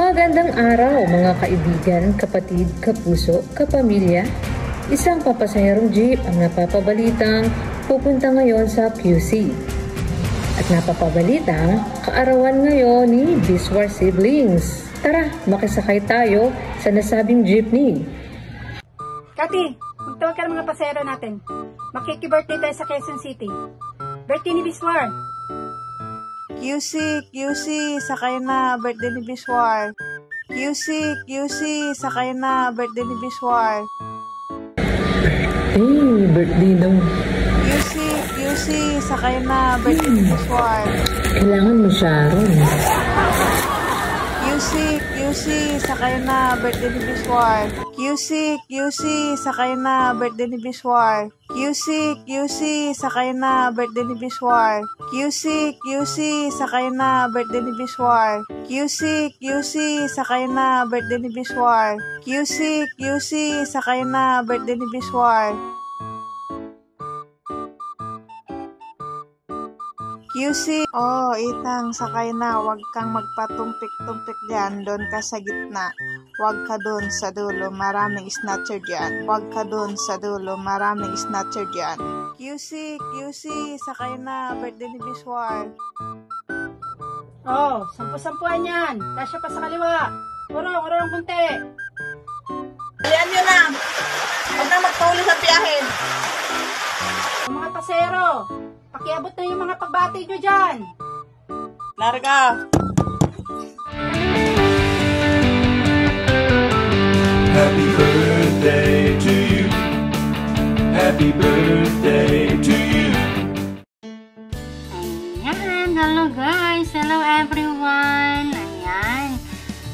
Magandang araw mga kaibigan, kapatid, kapuso, kapamilya. Isang papasayarong jeep ang napapabalitang pupunta ngayon sa QC. At napapabalitang kaarawan ngayon ni Biswar siblings. Tara, makisakay tayo sa nasabing jeepney. Kati, magtawag ka ng mga pasahero natin. Makiki-birthday tayo sa Quezon City. Birthday ni Biswar. QC, sakay na, birthday ni Biswar. QC, sakay na, birthday ni Biswar. Birthday daw. QC, sakay na, birthday ni Biswar. Kailangan mo, Sharon. QC, sakay na, birthday ni Biswar. QC, sakay na, birthday ni Biswar. QC, sakay na, birthday ni Biswar. QC, sakay na, birthday ni Biswar. QC, sakay na, birthday ni Biswar. QC, sakay na, birthday ni Biswar. QC, Itang, sakay na, wag kang magpatumpik-tumpik dyan, doon ka sa gitna. Wag ka doon sa dulo, maraming snatcher dyan. Wag ka doon sa dulo, maraming snatcher dyan. QC, sakay na, birthday ni Biswar. Sampu-sampuan yan. Kasya pa sa kaliwa. Urong kunti. Alian nyo na. Huwag na magpaulo sa biyahin. Mga pasero, pakiabot na yung mga pagbati nyo dyan. Larga. Happy birthday to you. Happy birthday to you. Ayan, hello guys. Hello everyone. Ayan.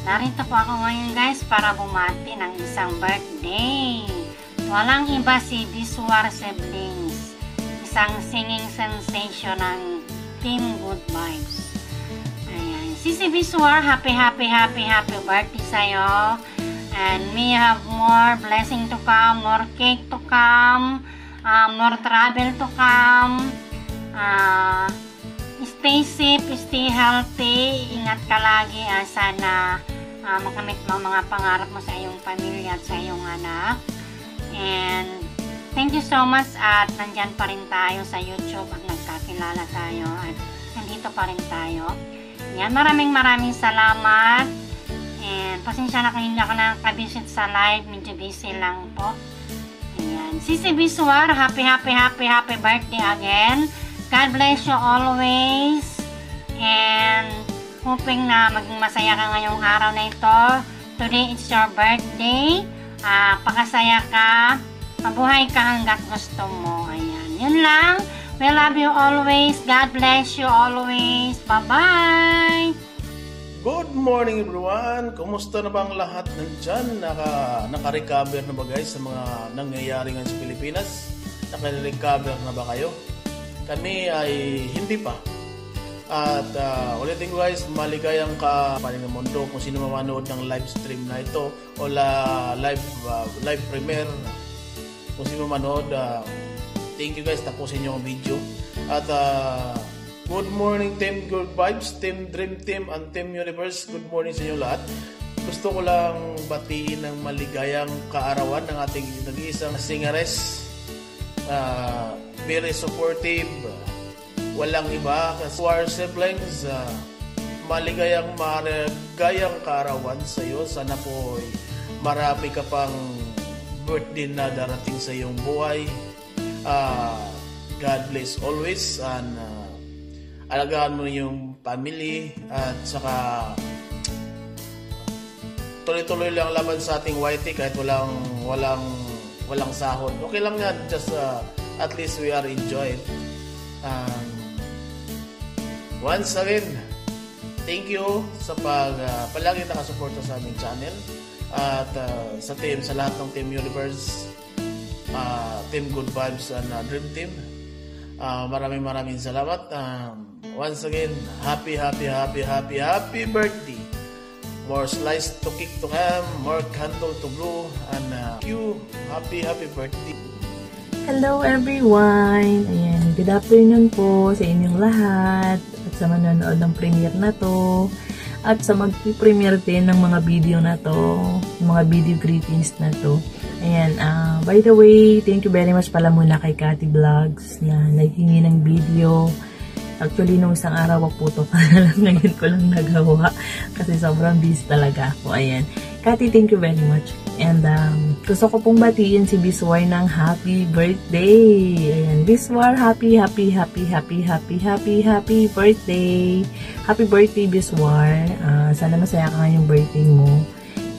Narito po ako ngayon guys para bumati ng isang birthday. Walang iba si Biswar siblings. Isang singing sensation ng Team Good Vibes. Ayan. Si Biswar, happy birthday sa'yo. And may have more blessing to come, more cake to come, more travel to come. Stay safe, stay healthy. Ingat ka lagi. Sana makamit mo mga pangarap mo sa iyong pamilya at sa iyong anak. And thank you so much at nandyan pa rin tayo sa YouTube at nagkakilala tayo at nandito pa rin tayo. Yan, maraming salamat. And pasensya na kung hindi ako nakaka-visit sa live, medyo busy lang po. Ayan. Sisi Biswar, happy birthday again. God bless you always. And hoping na maging masaya ka ngayong araw na ito. Today it's your birthday. Pakasaya ka. Mabuhay ka hanggat gusto mo. Ayan. Yun lang. We love you always. God bless you always. Bye-bye. Good morning everyone! Kumusta na ba ang lahat nandyan? Naka-recover na ba guys sa mga nangyayari ngayon sa Pilipinas? Naka-recover na ba kayo? Kami ay hindi pa. At ulitin ko guys, maligayang kapaling ng mundo kung sino mamanood ng live stream na ito o live premiere. Kung sino mamanood, thank you guys, tapusin nyo ang video. At good morning Team Good Vibes, Team Dream Team, and Team Universe. Good morning sa inyo lahat. Gusto ko lang batiin ng maligayang kaarawan ng ating nag-iisang singeres. Very supportive. Walang iba. Biswar siblings. Maligayang kaarawan sa iyo. Sana po marami ka pang birthday na darating sa iyong buhay. God bless always. And alagaan mo yung family at saka tuloy-tuloy lang laban sa ating YT kahit walang sahod. Okay lang yan, just at least we are enjoying. Once again, thank you sa palagi nakasuporta sa aming channel at sa lahat ng Team Universe, Team Good Vibes and Dream Team. Maraming salamat. Once again, happy birthday. More slice to kick to ham, more candle to blow, and you, happy birthday. Hello everyone! Ayan, good afternoon po sa inyong lahat at sa manonood ng premiere na to. at sa mag-premiere din ng mga video na to, mga video greetings na to. Ayan, by the way, thank you very much pala muna kay Cathy Vlogs na naghingi ng video. Actually, nung isang araw puto pa na lang, ngayon ko lang nagawa kasi sobrang busy talaga ako. Ayan, Cathy, thank you very much. And gusto ko pong batiin si Biswar ng happy birthday. Ayan, Biswar, happy birthday. Happy birthday, Biswar. Sana masaya ka ngayong birthday mo.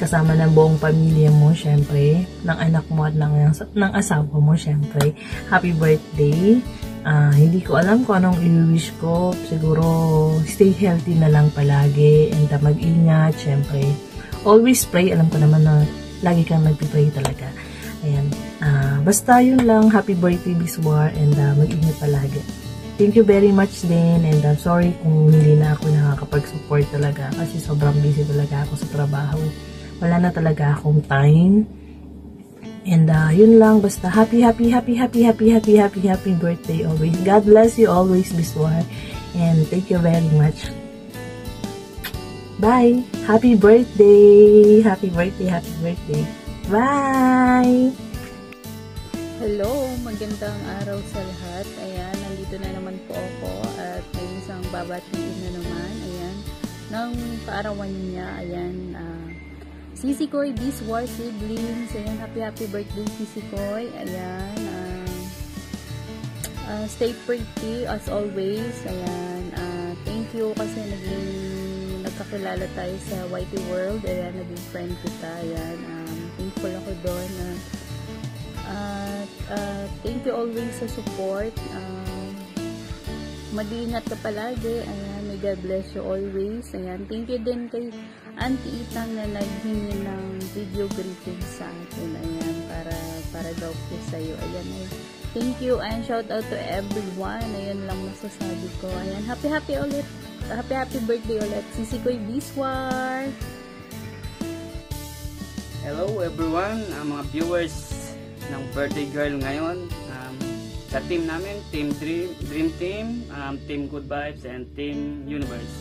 Kasama ng buong pamilya mo, syempre. Ng anak mo at ng asawa mo, syempre. Happy birthday. Hindi ko alam kung anong i-wish ko. Siguro, stay healthy na lang palagi. And mag-ingat, syempre. Always pray. Alam ko naman na lagi kang nagpipray talaga. Ayan. Basta yun lang. Happy birthday, Biswar. And mag-ingat palagi. Thank you very much din. And I'm sorry kung hindi na ako nakakapag-support talaga. Kasi sobrang busy talaga ako sa trabaho. Wala na talaga akong time. And yun lang. Basta happy birthday always. God bless you always, Biswar. And thank you very much. Bye! Happy birthday! Happy birthday! Bye! Hello! Magandang araw sa lahat. Ayan, nandito na naman po ako at may isang babatiin na naman. Ayan, ng kaarawan niya. Ayan, Sisi Koy, Biswar siblings. Ayan, happy birthday, Sisi Koy. Ayan, stay pretty as always. Ayan, thank you kasi nagkakilala tayo sa YT World. Ayan, naging friend kita. Ayan, thankful ako doon. Thank you always sa support. Mag-iingat ka palagi. Ayan, may God bless you always. Ayan, thank you din kay Auntie Itang na naghingi ng video greetings sa akin. Ayan, para daw po sa'yo. Ayan, thank you and shout out to everyone. Ayan lang masasabi ko. Ayan, happy ulit. Happy birthday ulit. Sisi Koy, Biswar. Hello everyone, mga viewers ng birthday girl ngayon. Sa team namin, Team Dream Team, Team Good Vibes, and Team Universe.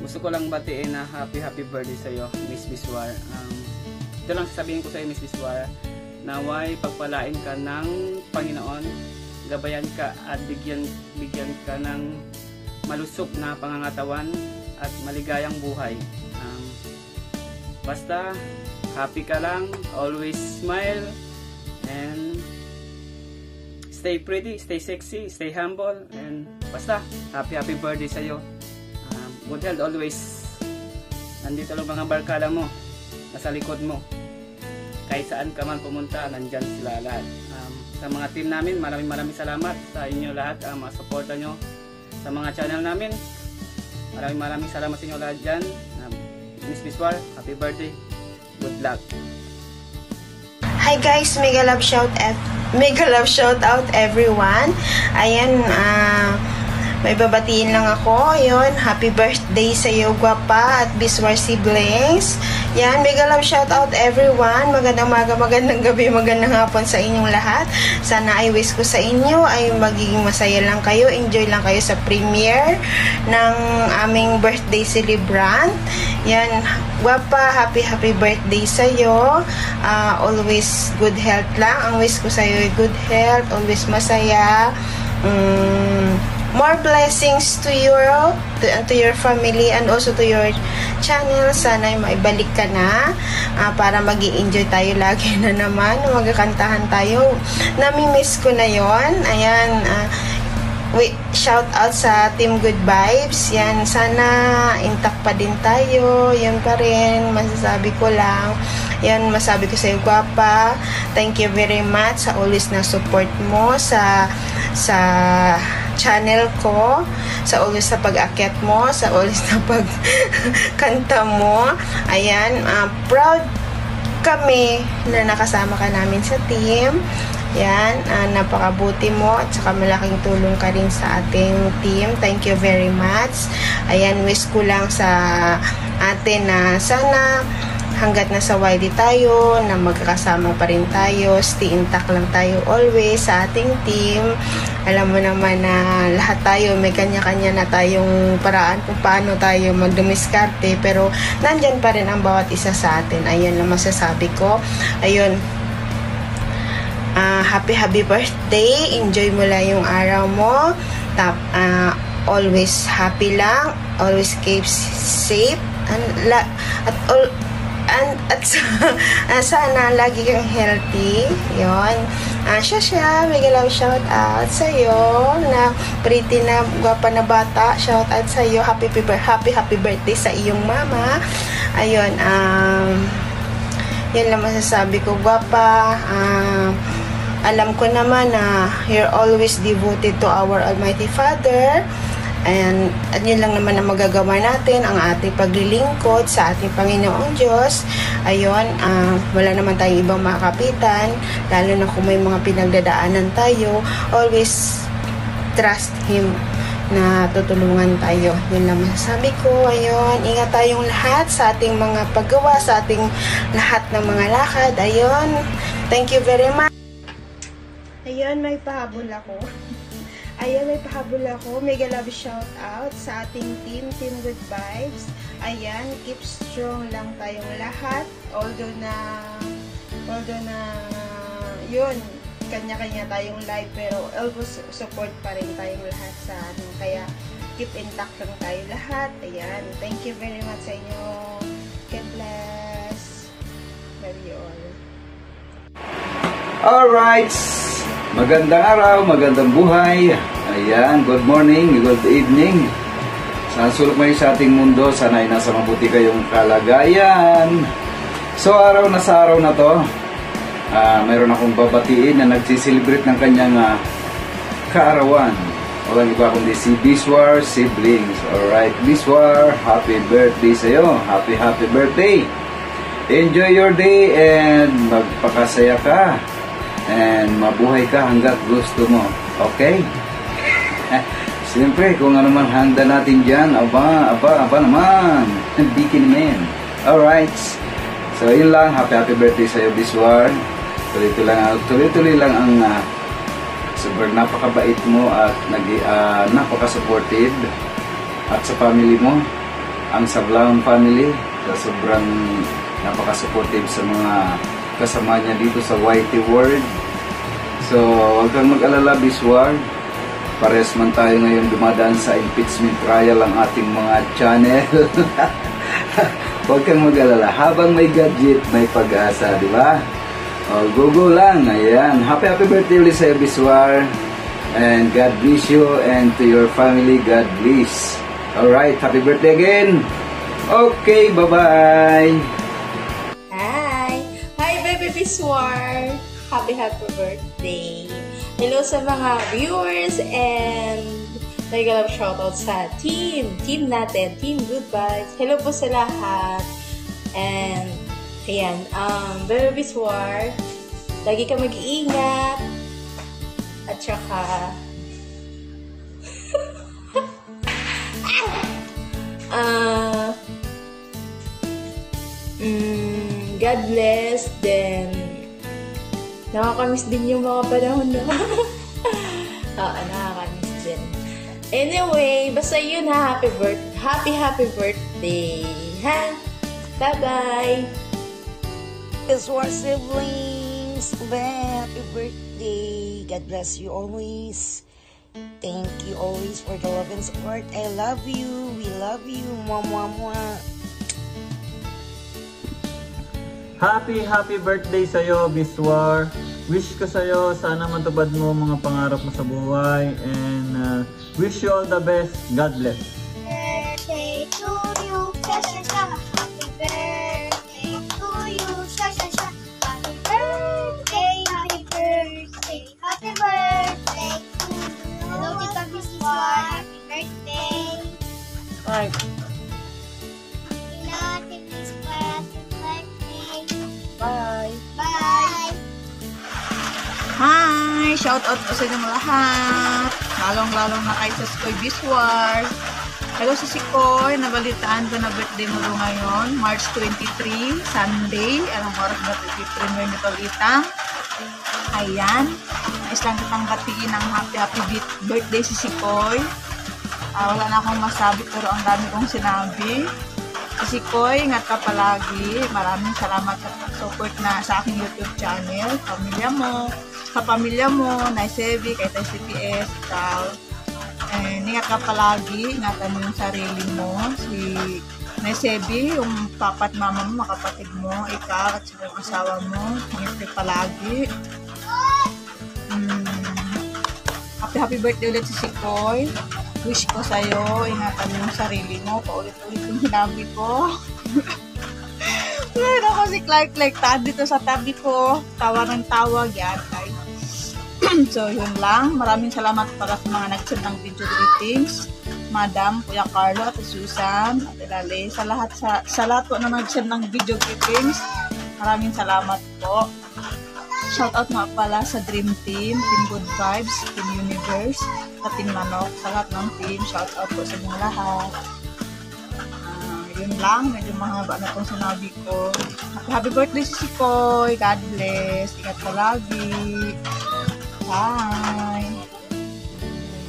Gusto ko lang batiin na happy birthday sa iyo, Miss Biswar. Ito lang sasabihin ko sa iyo, Miss Biswar, naway pagpalain ka ng Panginoon, gabayan ka at bigyan ka ng malusog na pangangatawan at maligayang buhay. Basta happy ka lang, always smile, and stay pretty, stay sexy, stay humble, and basta happy birthday sa iyo. Good health always. Nandito lang mga barkada mo, nasa likod mo. Kahit saan ka man pumunta, nandyan sila lahat. Sa mga team namin, maraming salamat sa inyo lahat, mga suporta nyo sa mga channel namin. Maraming salamat sa inyo lahat dyan. Miss Biswar, happy birthday. Good luck. Hi guys, mega love shout out everyone. Ayan, may babatiin lang ako. Ayun, happy birthday sa iyo, Gwapa at Biswar siblings. Yan, mega love shout out everyone. Magandang umaga, magandang gabi, magandang hapon sa inyong lahat. Sana ay wish ko sa inyo ay magiging masaya lang kayo, enjoy lang kayo sa premiere ng aming birthday celebrant. Yan, Gwapa, happy birthday sa iyo. Always good health lang. Ang wish ko sa iyo ay good health, always masaya. More blessings to your family and also to your channel. Sana ay maibalik ka na para mag-i-enjoy tayo lagi na naman. Magkakantahan tayo. Nami-miss ko na yon. Ayan, shout out sa Team Good Vibes. Yan, sana intact pa din tayo. Yan pa rin, masasabi ko lang. Yan, masabi ko sa iyo, Gwapa. Thank you very much sa always na support mo sa channel ko, sa always sa pag-akyat mo, sa always na pagkanta mo. Ayan, proud kami na nakasama ka namin sa team. Yan, napakabuti mo at saka malaking tulong ka rin sa ating team. Thank you very much. Ayan, wish ko lang sa atin na sana hanggat nasa YD tayo, na magkakasama pa rin tayo, stay intact lang tayo always sa ating team. Alam mo naman na lahat tayo may kanya-kanya na tayong paraan kung paano tayo magdumiskarte, pero nandyan pa rin ang bawat isa sa atin. Ayun lang masasabi ko. Ayun, happy birthday. Enjoy mo lang yung araw mo. Always happy lang. Always keep safe. At sana lagi kang healthy. Yun. Shasha, mega love shout out sa'yo. Na pretty na gwapa na bata. Shout out sa'yo. Happy birthday sa iyong mama. Ayun. Yan lang masasabi ko. Gwapa. Alam ko naman na you're always devoted to our Almighty Father. And yun lang naman ang magagawa natin, ang ating paglilingkod sa ating Panginoong Diyos. Ayun, wala naman tayong ibang makapitan, lalo na kung may mga pinagdadaanan tayo. Always trust Him na tutulungan tayo. Yun lang masasabi ko. Ayun, ingat tayong lahat sa ating mga paggawa, sa ating lahat ng mga lakad. Ayun, thank you very much. Ayun, may pahabol ako. Mega love shout out sa ating team Good Vibes. Ayan, keep strong lang tayong lahat. Although na yun, kanya-kanya tayong live, pero always support pa rin tayong lahat sa ano. Kaya keep intact lang tayo lahat. Ayan, thank you very much sa inyo. God bless. Love you all. Alright, magandang araw, magandang buhay. Ayan, good morning, good evening. Sa sulok may sa ating mundo, sana ay nasa mabuti kayong kalagayan. So, araw na sa araw na to, mayroon akong babatiin na nagsiselebrate ng kanyang kaarawan. Walang iba kundi si Biswar Siblings. Alright, Biswar, happy birthday sa'yo. Happy birthday. Enjoy your day and magpakasaya ka. And mabuhay ka hanggat gusto mo. Okay? Siyempre, kung ano man handa natin dyan, aba naman. Bikini man. Alright. So, yun lang. Happy birthday sa'yo, Biswar. Tuloy-tuloy lang ang sobrang napakabait mo at napaka-supportive. At sa family mo, ang Sablaon family, sobrang napaka-supportive sa mga kasama niya dito sa YT World. So, huwag kang mag-alala, Biswar. Pares man tayo ngayon dumadaan sa impeachment trial ang ating mga channel. Huwag kang mag-alala. Habang may gadget, may pag-asa, di ba? Go lang. Ayan. Happy birthday ulit sa Biswar. And God bless you. And to your family, God bless. Alright, happy birthday again. Okay, bye-bye. Biswar, happy birthday. Hello sa mga viewers and mega love shoutout sa team natin, Team Good Vibes. Hello po sa lahat. And ayan, Baby Biswar, lagi ka mag-iingat at saka God bless, then nakakamiss din yung mga panahon na nakakamiss din. Anyway, basta yun ha, happy birthday ha, bye bye. Biswar Siblings, happy birthday. God bless you always. Thank you always for the love and support. I love you, we love you, mwah. Happy birthday sa'yo, Biswar. Wish ko sa'yo, sana matupad mo mga pangarap mo sa buhay. And wish you all the best. God bless. Birthday to you, Shasha. Happy birthday to you, Shasha. Happy birthday to you. Hello, Tita Biswar. Happy birthday. Alright. Bye. Bye. Hi! Shoutout po sa inyo lahat. Lalong-lalong na kay sa Sikoy Biswar. Hello sa Sikoy. Nabalitaan ko na birthday mo ngayon. March 23, Sunday. Anong oras ba 23 mo yung nipalitang? Ayan. Nais lang kitang batiin ng happy birthday si Sikoy. Wala na akong masabi pero ang dami kong sinabi. Si Sikoy, ingat ka palagi. Maraming salamat sa support na sa aking YouTube channel. Sa pamilya mo, Naisevi, kay Tay CPS, ikaw. Ingat ka palagi. Ingatan mo yung sarili mo. Si Naisevi, yung papa at mama mo, mga kapatid mo, ikaw at sa asawa mo. Ingat ka palagi. Happy birthday ulit si Sikoy. Wish ko sa'yo, ingatan mo yung sarili mo. Paulit-ulit yung sinabi ko. Ngayon ako si Clark, dito sa tabi ko. Tawa ng tawag yan, guys. So, yun lang. Maraming salamat para sa mga nag-send ng video greetings. Madam, Kuya Carlo, at Susan, at Ilale. Sa lahat po na nag-send ng video greetings. Maraming salamat po. Shoutout nga pala sa Dream Team, Team Good Vibes, Team Universe, sa Team Manok, sa lahat ng team. Shoutout po sa mga lahat. Yun lang, medyo mahaba na itong sinabi ko. Happy birthday si Sikoy. God bless. Ingat palagi. Bye.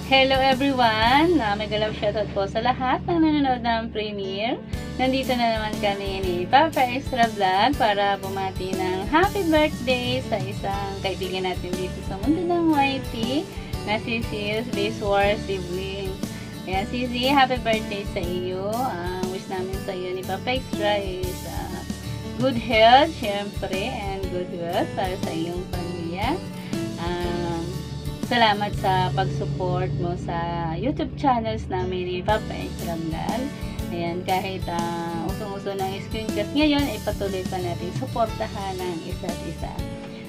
Hello everyone! Mega love shoutout po sa lahat ng nanonood ng premiere. Nandito na naman kami ni Papa Extra Vlog para bumati ng happy birthday sa isang kaibigan natin dito sa mundo ng YT na si Sis Biswar Sibling. Ayan, Sisi, happy birthday sa iyo. Wish namin sa iyo ni Papa Extra is good health, syempre, and good wealth para sa iyong pamilya. Salamat sa pag-support mo sa YouTube channels namin ni Papa Extra Vlog. Ayan, kahit usong-uso ng screencast ngayon, ay patuloy pa natin suportahan ng isa't isa.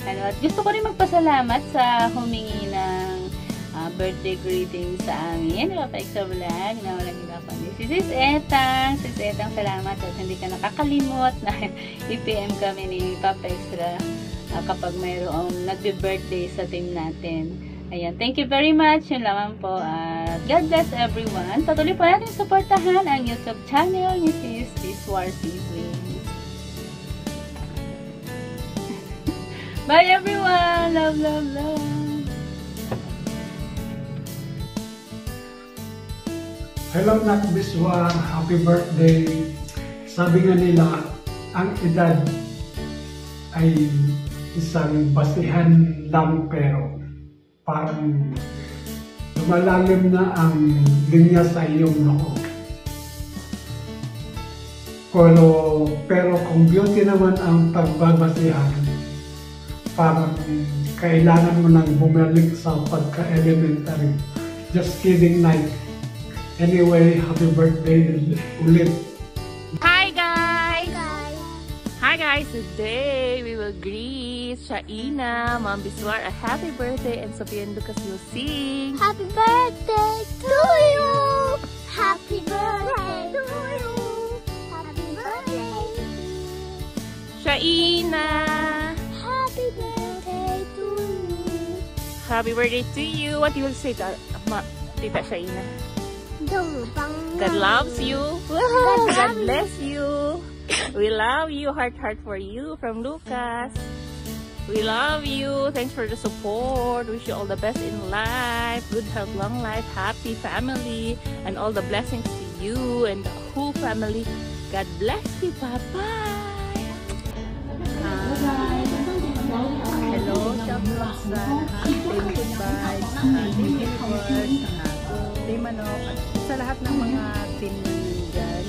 At gusto ko rin magpasalamat sa humingi ng birthday greetings sa amin, Papa Extra Vlog, na walang iba pa ni Sis Etang. Sis Etang, salamat at hindi ka nakakalimot na i-PM kami ni Papa Extra kapag mayroong nagbe-birthday sa team natin. Ayan, thank you very much. Yun lamang po. God bless everyone. Patuloy po natin suportahan ang YouTube channel ni Sis Biswar Sibling. Bye everyone! Love, love, love! Hello Nak Biswar, happy birthday. Sabi nga nila, ang edad ay isang basihan lang pero parang lumalalim na ang linya sa iyong noo. Pero kung beauty naman ang pagbabasihan, parang kailangan mo nang bumalik sa pagka-elementary. Just kidding, Nike. Anyway, happy birthday ulit. Hi guys! Hi guys! Today we will greet Shaina, Mom Biswar, a happy birthday, and Sophia and Lucas will sing Happy birthday to you! Happy birthday to you! Happy birthday to you! Shaina! Happy birthday to you! Happy birthday to you! What you will say to Tita Shaina? God loves you! God bless you! We love you! Heart for you from Lucas! We love you. Thanks for the support. Wish you all the best in life. Good health, long life, happy family, and all the blessings to you and the whole family. God bless you. Bye-bye. Hello, shout-out sa Team Good Vibes, Team Universe, Team Manok, at sa lahat ng mga team na nandyan.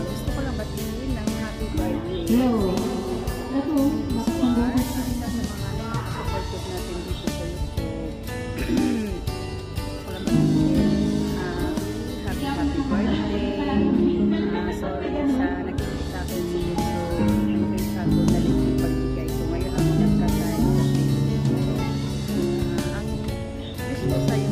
Gusto ko lang batiin ng happy birthday. Hello. Saya,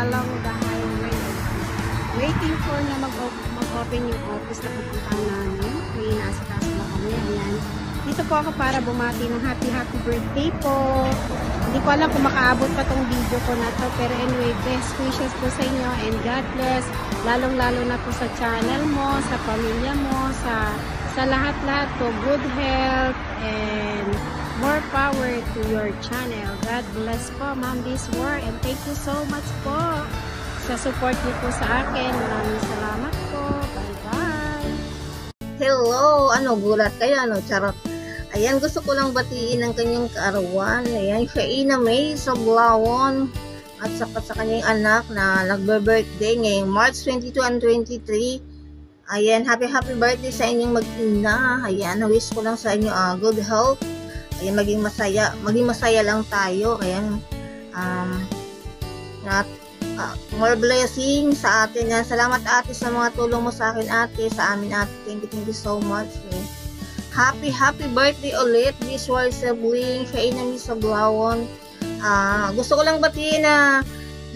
along the highway. Waiting for na mag-open yung office na pupuntahan namin. May nasa-taso na kami. Ayan. Dito po ako para bumati ng happy birthday po. Hindi ko alam kung makaabot pa tong video ko na to. Pero anyway, best wishes po sa inyo and God bless. Lalong-lalo na po sa channel mo, sa pamilya mo, sa lahat-lahat po. Good health and more power to your channel. God bless po, Ma'am Biswar. And thank you so much po sa support niyo po sa akin. Maraming salamat po. Bye-bye. Hello! Gulat kayo? Charot. Ayan, gusto ko lang batiin ang kanyang kaarawan. Ayan, Shaina May Sablawon. At saka sa kanyang anak na nagbe-birthday ngayong March 22 and 23. Ayan, happy birthday sa inyong mag-ina. Ayan, wish ko lang sa inyo good health. Ayan, maging masaya lang tayo. Ayan, more blessing sa atin. Yan. Salamat ate sa mga tulong mo sa akin ate, sa amin ate. Thank you so much. Happy birthday ulit, Biswar Sibling, Shaina May Sablawon. Gusto ko lang batiin na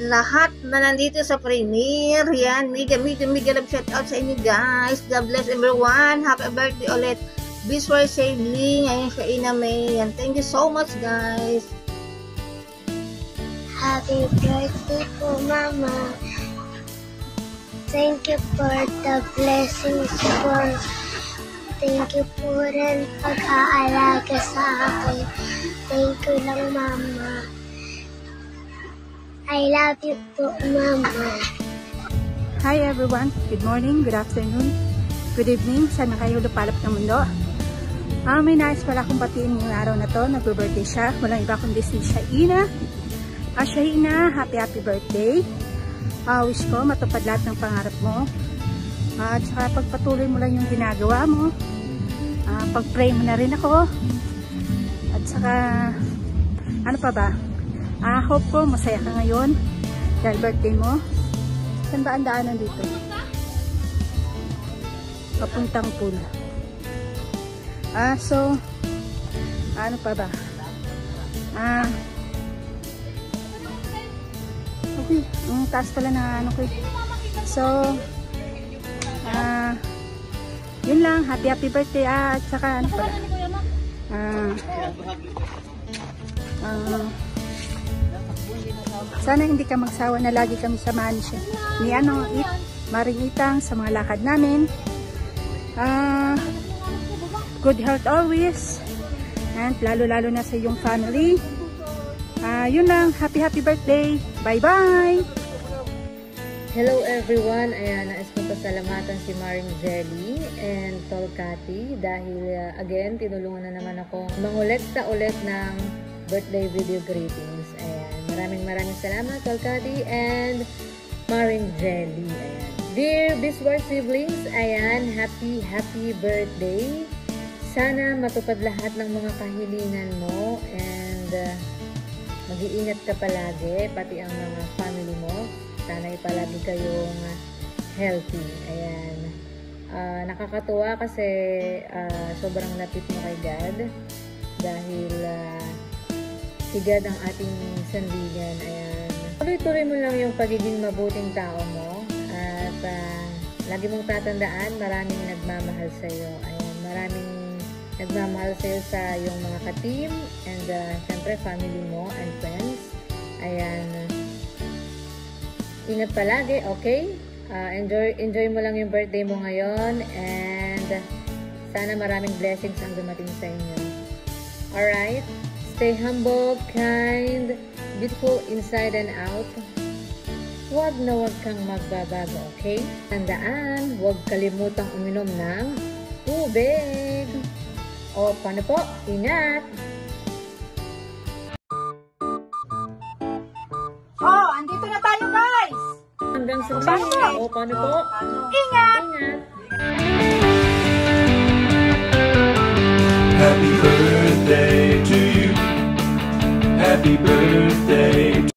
lahat na nandito sa premiere. Yan, mega love shout out sa inyo guys. God bless everyone. Happy birthday ulit, Biswar Sibling, ayan Shaina May. Yan, thank you so much guys. Happy birthday po, Mama. Thank you for the blessings for. Thank you po rin pag-aalaga sa akin. Thank you lang, Mama. I love you po, Mama. Hi everyone. Good morning, good afternoon, good evening. Saan kayo lupalop ng mundo? May nais pala akong batiin yung araw na to. Nag-birthday siya. Walang iba kundi si Shaina. Shaina, happy birthday. Wish ko matupad lahat ng pangarap mo. At saka pagpatuloy mo lang yung ginagawa mo. Pag-pray mo na rin ako. At saka ano pa ba? Hope ko masaya ka ngayon dahil birthday mo. Saan ba ang daanan dito? Papuntang pool. So ano pa ba? Okay, ang taas pala na ano ko. So yun lang, happy birthday at saka ano pala sana hindi ka magsawa na lagi kami samahan siya ni Maringitang sa mga lakad namin. Good health always and lalo na sa iyong family. Yun lang, happy birthday, bye bye. Hello everyone! Ayan, nais kong pasalamatan si Maring Jelly and Tol Cathy dahil again, tinulungan na naman ako mangolekta ulit ng birthday video greetings. Ayan, maraming salamat Tol Cathy and Maring Jelly. Ayan. Dear Biswar Siblings, ayan, happy birthday! Sana matupad lahat ng mga kahilingan mo and mag-iingat ka palagi, pati ang mga family mo. Sana palagi kayong healthy. Ayan. Nakakatuwa kasi sobrang lapit mo kay God dahil si God ang ating sandigan. Ayan. Tuloy-tuloy mo lang yung pagiging mabuting tao mo at lagi mong tatandaan maraming nagmamahal sa iyo. Ayan. Maraming nagmamahal sa iyo sa iyong mga ka-team and syempre family mo and friends. Ayan. Ingat palagi, okay? Enjoy mo lang yung birthday mo ngayon and sana maraming blessings ang dumating sa inyo. Alright? Stay humble, kind, beautiful inside and out. Huwag kang magbabago, okay? Tandaan, huwag kalimutang uminom ng tubig. O, paano po? Ingat! Andito na tayo guys! Hanggang sa muli. O, paano po? Ingat! Happy birthday to you. Happy birthday